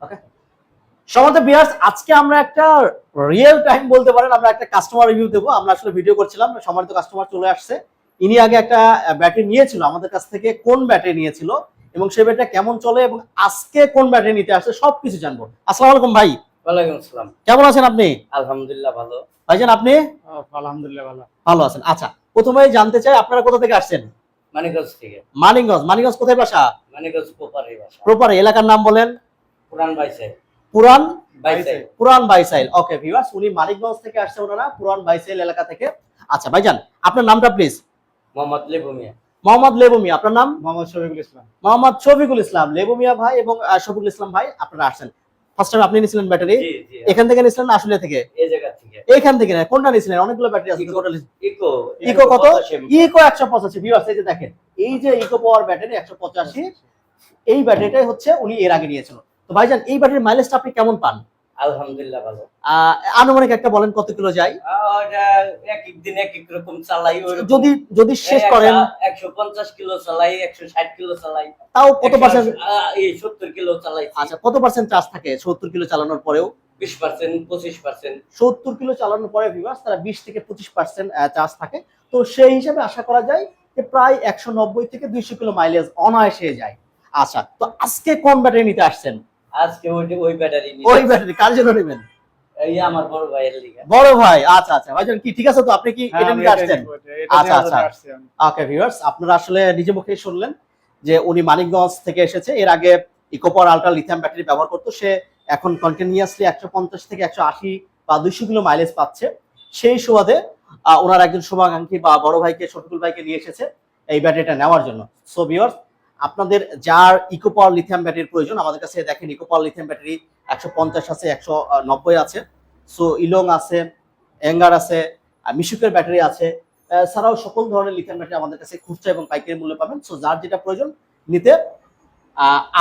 ওকে, সম্মানিত ভিউয়ার্স, আজকে আমরা একটা রিয়েল টাইম বলতে পারেন, আমরা একটা কাস্টমার রিভিউ দেবো। আমরা আসলে ভিডিও করছিলাম, সম্মানিত কাস্টমার চলে আসছে। ইনি আগে একটা ব্যাটারি নিয়েছিল আমাদের কাছ থেকে, কোন ব্যাটারি নিয়েছিল এবং সেই ব্যাটারি কেমন চলে এবং আজকে কোন ব্যাটারি নিতে আসছে সবকিছু জানবো। আসসালামু আলাইকুম ভাই। ওয়ালাইকুম আসসালাম। কেমন আছেন আপনি? আলহামদুলিল্লাহ ভালো। ভাইজান আপনি? আলহামদুলিল্লাহ ভালো। ভালো আছেন। আচ্ছা, প্রথমেই জানতে চাই আপনারা কোথা থেকে আসছেন? মানিকগঞ্জ থেকে। মানিকগঞ্জ। মানিকগঞ্জ কোথায় বাসা? মানিকগঞ্জ প্রপারের বাসা। প্রপার এলাকার নাম বলেন। পুরান বাইসাইল। পুরান বাইসাইল। পুরান বাইসাইল। ওকে ভিউয়ার্স, উনি মানিকগঞ্জ থেকে আসছে, ওনারা পুরান বাইসাইল এলাকা থেকে। আচ্ছা ভাইজান, আপনার নামটা প্লিজ। মোহাম্মদ লেবু মিয়া। মোহাম্মদ লেবু মিয়া। আপনার নাম? মোহাম্মদ শফিকুল ইসলাম। মোহাম্মদ শফিকুল ইসলাম। লেবু মিয়া ভাই এবং শফিকুল ইসলাম ভাই, আপনারা আসছেন। ফার্স্ট টাইম আপনি নিছিলেন ব্যাটারি? জি জি। এখান থেকে নিছিলেন না আসলে থেকে? এই জায়গা থেকে। এইখান থেকে না, কোনটা নিছিলেন? অনেকগুলো ব্যাটারি আছে টোটাল। ইকো। ইকো কত? ইকো 185। ভিউয়ার্স এই যে দেখেন, এই যে ইকো পাওয়ার ব্যাটারি 185, এই ব্যাটারিটাই হচ্ছে উনি এর আগে নিয়েছিল। তো ভাইজান, এই ব্যাটারির মাইলেজটা আপনি কেমন পান? আলহামদুলিল্লাহ ভালো। আনুমানিক একটা বলেন কত কিলো যায়? ওটা এক এক দিন এক এক রকম চালাই। যদি শেষ করেন 150 কিলো চালাই, 160 কিলো চালাই। তাও কত পার্সেন্ট? এই 70 কিলো চালাই। আচ্ছা, কত পার্সেন্ট চার্জ থাকে 70 কিলো চালানোর পরেও? 20%, 25%। 70 কিলো চালানোর পরে ভিউয়ার্স তারা 20 থেকে 25% চার্জ থাকে। তো সেই হিসাবে আশা করা যায় যে প্রায় 190 থেকে 200 কিলো মাইলেজ অনায়াসে যায়। আচ্ছা, তো আজকে কোন ব্যাটারি নিতে আসছেন? আজকে ওই ব্যাটারি নিয়ে। ওই ব্যাটারি কার জন্য নেবেন? এই আমার বড় ভাইয়ের লিগা। বড় ভাই। আচ্ছা আচ্ছা ভাইজান, কি ঠিক আছে তো? আপনি কি এটা নিতে আসছেন? আচ্ছা আচ্ছা। ওকে ভিউয়ার্স, আপনারা আসলে নিজে মুখেই শুনলেন যে উনি মানিকগঞ্জ থেকে এসেছে। এর আগে ইকোপাওয়ার আলট্রা লিথিয়াম ব্যাটারি ব্যবহার করতো। সে এখন কন্টিনিউয়াসলি 150 থেকে 180 বা 200 কিলো মাইলেজ পাচ্ছে। সেই সুবাদে ওনার একজন শুভাকাঙ্ক্ষী বা বড় ভাইকে, শফিকুল ভাইকে নিয়ে এসেছে এই ব্যাটারিটা নেওয়ার জন্য। সো ভিউয়ার্স, আপনাদের যার ইকোপাওয়ার লিথিয়াম ব্যাটারির প্রয়োজন, আমাদের কাছে দেখেন ইকোপাওয়ার লিথিয়াম ব্যাটারি 150 আছে, 190 আছে, সো ইলং আছে, অ্যাঙ্গার আছে, মিশুকের ব্যাটারি আছে, ছাড়াও সকল ধরনের লিথিয়াম ব্যাটারি আমাদের কাছে খুচরা এবং পাইকারি মূল্যে পাবেন। সো যার যেটা প্রয়োজন নিতে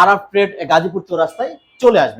আরআর ট্রেড গাজীপুর চৌরাস্তায় চলে আসবেন।